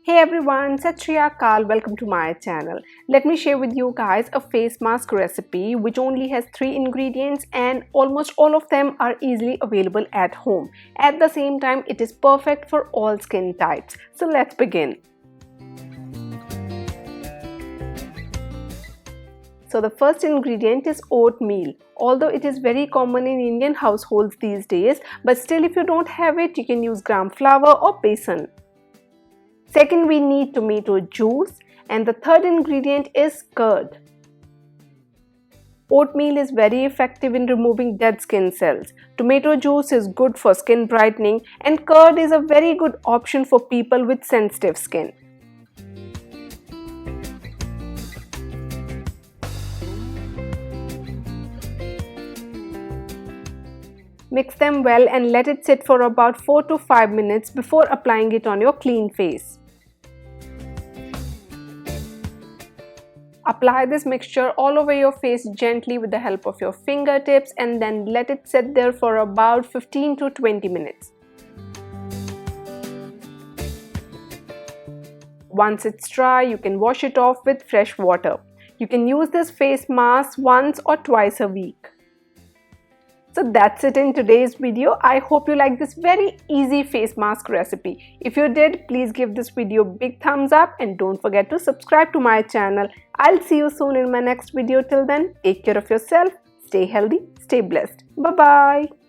Hey everyone, Sat Shri Akal, welcome to my channel. Let me share with you guys a face mask recipe which only has 3 ingredients and almost all of them are easily available at home. At the same time, it is perfect for all skin types. So let's begin. So the first ingredient is oatmeal. Although it is very common in Indian households these days, but still if you don't have it, you can use gram flour or besan. Second, we need tomato juice, and the third ingredient is curd. Oatmeal is very effective in removing dead skin cells. Tomato juice is good for skin brightening, and curd is a very good option for people with sensitive skin. Mix them well and let it sit for about 4 to 5 minutes before applying it on your clean face. Apply this mixture all over your face gently with the help of your fingertips and then let it sit there for about 15 to 20 minutes. Once it's dry, you can wash it off with fresh water. You can use this face mask once or twice a week. So that's it in today's video. I hope you like this very easy face mask recipe. If you did, please give this video a big thumbs up and don't forget to subscribe to my channel. I'll see you soon in my next video. Till then, take care of yourself, stay healthy, stay blessed. Bye-bye.